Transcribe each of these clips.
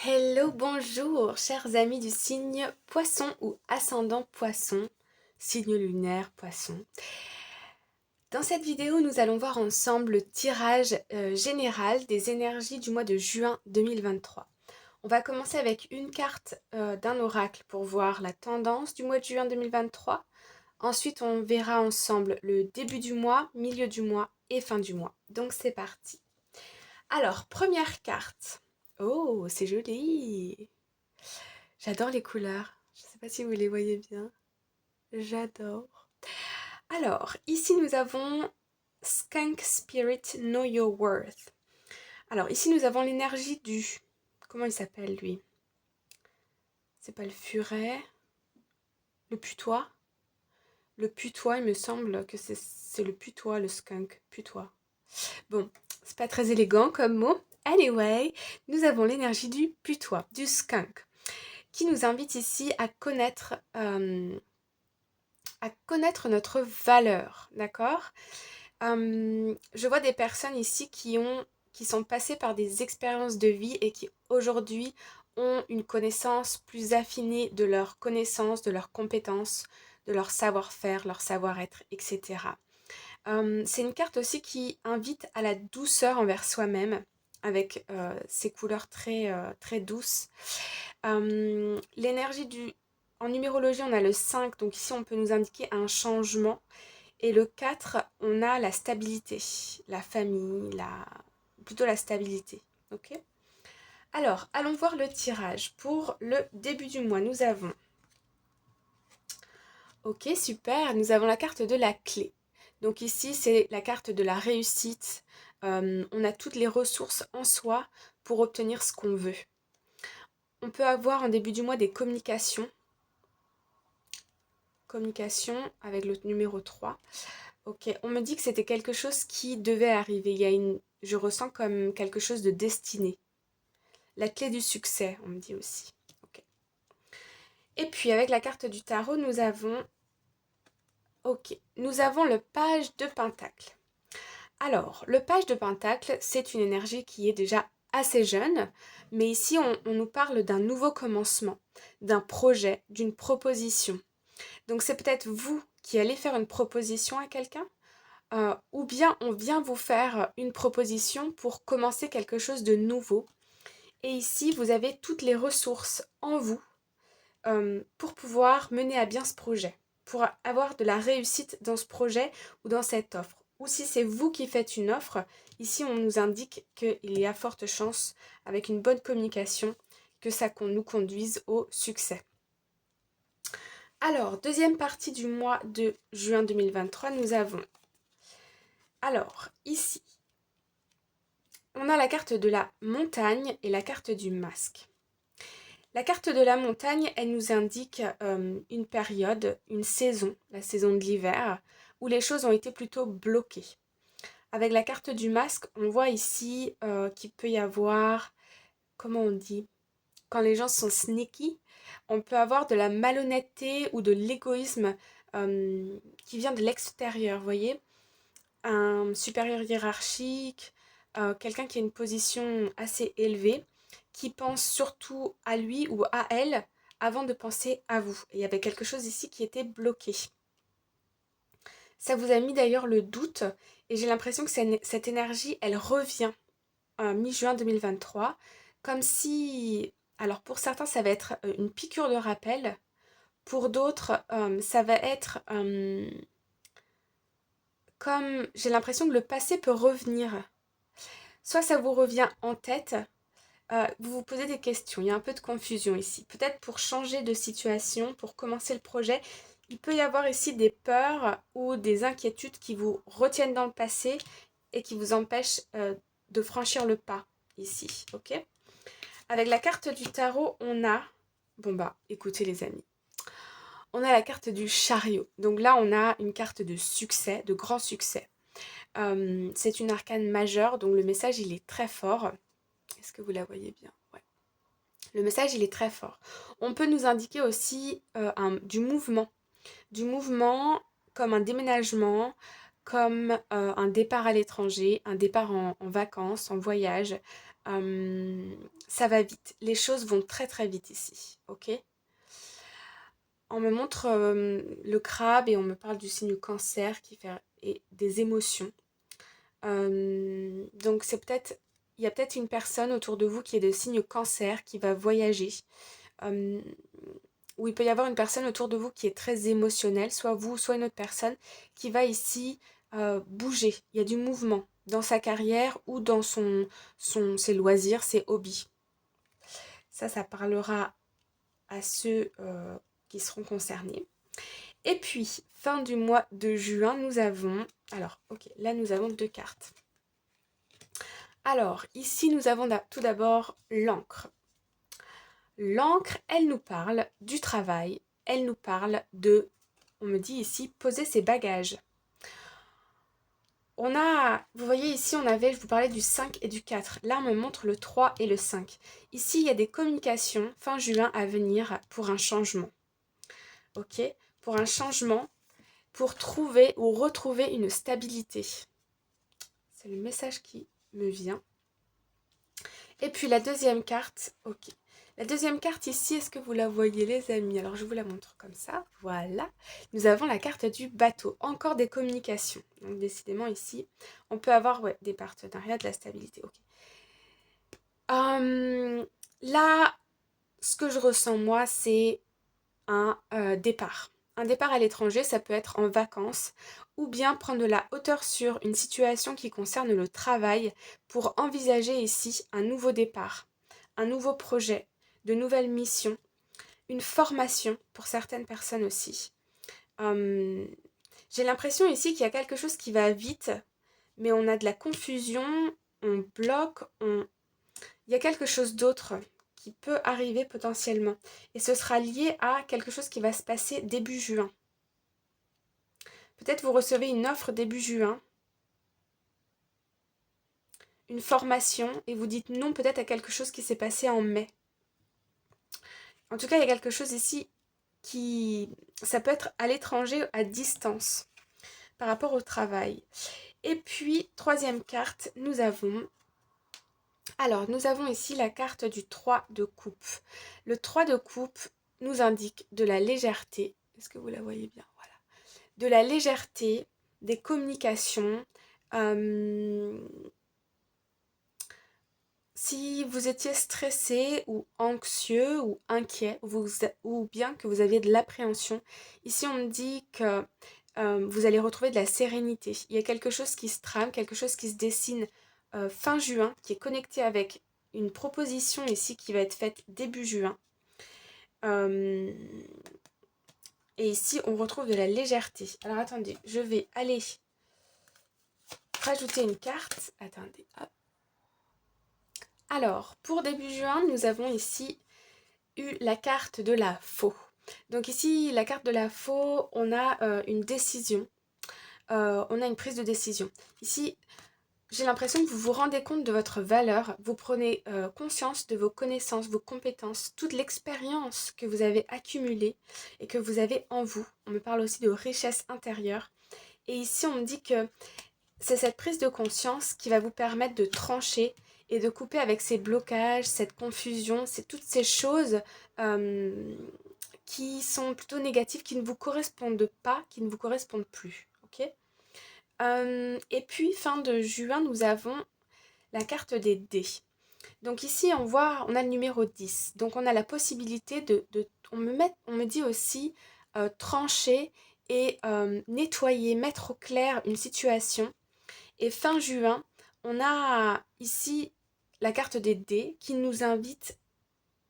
Hello, bonjour, chers amis du signe Poisson ou ascendant Poisson, signe lunaire Poisson. Dans cette vidéo, nous allons voir ensemble le tirage général des énergies du mois de juin 2023. On va commencer avec une carte d'un oracle pour voir la tendance du mois de juin 2023. Ensuite, on verra ensemble le début du mois, milieu du mois et fin du mois. Donc c'est parti. Alors, première carte. Oh, c'est joli. J'adore les couleurs. Je ne sais pas si vous les voyez bien. J'adore. Alors, ici nous avons Skunk Spirit Know Your Worth. Alors, ici nous avons l'énergie du... Comment il s'appelle lui? C'est pas le furet. Le putois. Le putois, il me semble que c'est le putois, le skunk. Putois. Bon, c'est pas très élégant comme mot. Anyway, nous avons l'énergie du putois, du skunk, qui nous invite ici à connaître notre valeur, d'accord? Je vois des personnes ici qui sont passées par des expériences de vie et qui aujourd'hui ont une connaissance plus affinée de leurs connaissances, de leurs compétences, de leur savoir-faire, leur savoir-être, etc. C'est une carte aussi qui invite à la douceur envers soi-même, avec ses couleurs très douces. L'énergie du... En numérologie, on a le 5, donc ici on peut nous indiquer un changement. Et le 4, on a la stabilité, la famille, plutôt la stabilité. Ok. Alors, allons voir le tirage. Pour le début du mois, nous avons... Ok, super. Nous avons la carte de la clé. Donc ici, c'est la carte de la réussite. On a toutes les ressources en soi pour obtenir ce qu'on veut. On peut avoir en début du mois des communications. Communication avec le numéro 3. Ok, on me dit que c'était quelque chose qui devait arriver. Je ressens comme quelque chose de destiné. La clé du succès, on me dit aussi. Ok. Et puis avec la carte du tarot, nous avons... Ok, nous avons le page de Pentacle. Alors, le page de Pentacle, c'est une énergie qui est déjà assez jeune, mais ici on nous parle d'un nouveau commencement, d'un projet, d'une proposition. Donc c'est peut-être vous qui allez faire une proposition à quelqu'un, ou bien on vient vous faire une proposition pour commencer quelque chose de nouveau. Et ici, vous avez toutes les ressources en vous pour pouvoir mener à bien ce projet, pour avoir de la réussite dans ce projet ou dans cette offre. Ou si c'est vous qui faites une offre, ici on nous indique qu'il y a forte chance, avec une bonne communication, que ça nous conduise au succès. Alors, deuxième partie du mois de juin 2023, nous avons... Alors, ici, on a la carte de la montagne et la carte du masque. La carte de la montagne, elle nous indique une période, une saison, la saison de l'hiver, où les choses ont été plutôt bloquées. Avec la carte du masque, on voit ici qu'il peut y avoir, comment on dit, quand les gens sont sneaky, on peut avoir de la malhonnêteté ou de l'égoïsme qui vient de l'extérieur, vous voyez, un supérieur hiérarchique, quelqu'un qui a une position assez élevée, qui pense surtout à lui ou à elle avant de penser à vous. Et il y avait quelque chose ici qui était bloqué. Ça vous a mis d'ailleurs le doute et j'ai l'impression que cette énergie, elle revient mi-juin 2023, comme si... Alors pour certains, ça va être une piqûre de rappel. Pour d'autres, ça va être comme... J'ai l'impression que le passé peut revenir. Soit ça vous revient en tête, vous vous posez des questions, il y a un peu de confusion ici. Peut-être pour changer de situation, pour commencer le projet, il peut y avoir ici des peurs ou des inquiétudes qui vous retiennent dans le passé et qui vous empêchent de franchir le pas ici, ok? Avec la carte du tarot, on a... Bon bah, écoutez les amis. On a la carte du chariot. Donc là, on a une carte de succès, de grand succès. C'est une arcane majeure, donc le message, il est très fort. Est-ce que vous la voyez bien? Ouais. Le message, il est très fort. On peut nous indiquer aussi du mouvement comme un déménagement, comme un départ à l'étranger, un départ en vacances, en voyage. ça va vite. Les choses vont très très vite ici, ok? On me montre le crabe et on me parle du signe cancer qui fait et des émotions. Donc il y a peut-être une personne autour de vous qui est de signe cancer qui va voyager. Ou il peut y avoir une personne autour de vous qui est très émotionnelle, soit vous, soit une autre personne, qui va ici bouger. Il y a du mouvement dans sa carrière ou dans ses loisirs, ses hobbies. Ça parlera à ceux qui seront concernés. Et puis, fin du mois de juin, nous avons... Alors, ok, là nous avons 2 cartes. Alors, ici nous avons tout d'abord l'encre. L'encre, elle nous parle du travail, elle nous parle de, on me dit ici, poser ses bagages. Vous voyez ici, je vous parlais du 5 et du 4. Là, on me montre le 3 et le 5. Ici, il y a des communications fin juin à venir pour un changement. Ok? Pour un changement, pour trouver ou retrouver une stabilité. C'est le message qui me vient. Et puis la deuxième carte, ok. La deuxième carte ici, est-ce que vous la voyez les amis? Alors je vous la montre comme ça, voilà. Nous avons la carte du bateau, encore des communications. Donc décidément ici, on peut avoir des partenariats, de la stabilité, ok. Là, ce que je ressens moi, c'est un départ. Un départ à l'étranger, ça peut être en vacances ou bien prendre de la hauteur sur une situation qui concerne le travail pour envisager ici un nouveau départ, un nouveau projet, de nouvelles missions, une formation pour certaines personnes aussi. J'ai l'impression ici qu'il y a quelque chose qui va vite, mais on a de la confusion, on bloque, il y a quelque chose d'autre qui peut arriver potentiellement. Et ce sera lié à quelque chose qui va se passer début juin. Peut-être vous recevez une offre début juin, une formation, et vous dites non peut-être à quelque chose qui s'est passé en mai. En tout cas, il y a quelque chose ici ça peut être à l'étranger, à distance, par rapport au travail. Et puis, troisième carte, nous avons ici la carte du 3 de coupe. Le 3 de coupe nous indique de la légèreté. Est-ce que vous la voyez bien? Voilà. De la légèreté, des communications. Si vous étiez stressé ou anxieux ou inquiet, ou bien que vous aviez de l'appréhension, ici on me dit que vous allez retrouver de la sérénité. Il y a quelque chose qui se trame, quelque chose qui se dessine fin juin, qui est connecté avec une proposition ici qui va être faite début juin. Et ici, on retrouve de la légèreté. Alors, attendez, je vais aller rajouter une carte. Attendez, hop. Alors, pour début juin, nous avons ici eu la carte de la faux. Donc ici, la carte de la faux, on a une décision. On a une prise de décision. Ici, j'ai l'impression que vous vous rendez compte de votre valeur. Vous prenez conscience de vos connaissances, vos compétences, toute l'expérience que vous avez accumulée et que vous avez en vous. On me parle aussi de richesse intérieure. Et ici, on me dit que c'est cette prise de conscience qui va vous permettre de trancher et de couper avec ces blocages, cette confusion, c'est toutes ces choses qui sont plutôt négatives, qui ne vous correspondent pas, qui ne vous correspondent plus. Ok. Et puis, fin de juin, nous avons la carte des dés. Donc ici, on a le numéro 10. Donc on a la possibilité on me dit aussi trancher et nettoyer, mettre au clair une situation. Et fin juin, on a ici la carte des dés qui nous invite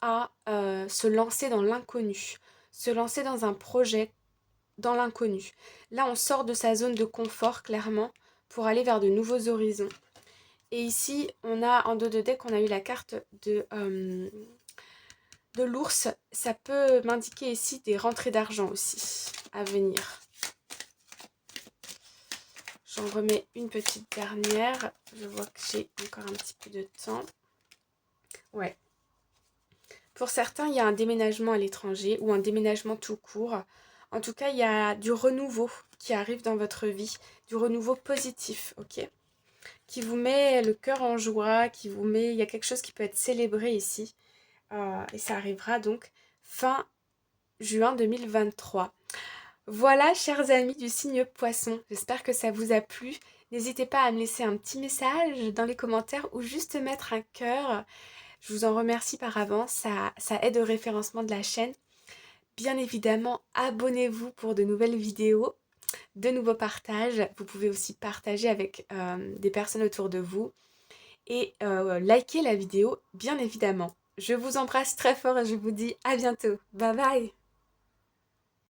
à se lancer dans l'inconnu, se lancer dans un projet dans l'inconnu. Là, on sort de sa zone de confort, clairement, pour aller vers de nouveaux horizons. Et ici, on a en dos de deck, on a eu la carte de l'ours. Ça peut m'indiquer ici des rentrées d'argent aussi à venir. J'en remets une petite dernière. Je vois que j'ai encore un petit peu de temps. Ouais. Pour certains, il y a un déménagement à l'étranger ou un déménagement tout court. En tout cas, il y a du renouveau qui arrive dans votre vie, du renouveau positif, ok ? qui vous met le cœur en joie, il y a quelque chose qui peut être célébré ici. Et ça arrivera donc fin juin 2023. Voilà, chers amis du signe Poisson, j'espère que ça vous a plu. N'hésitez pas à me laisser un petit message dans les commentaires ou juste mettre un cœur. Je vous en remercie par avance, ça aide au référencement de la chaîne. Bien évidemment, abonnez-vous pour de nouvelles vidéos, de nouveaux partages. Vous pouvez aussi partager avec des personnes autour de vous et liker la vidéo, bien évidemment. Je vous embrasse très fort et je vous dis à bientôt. Bye bye!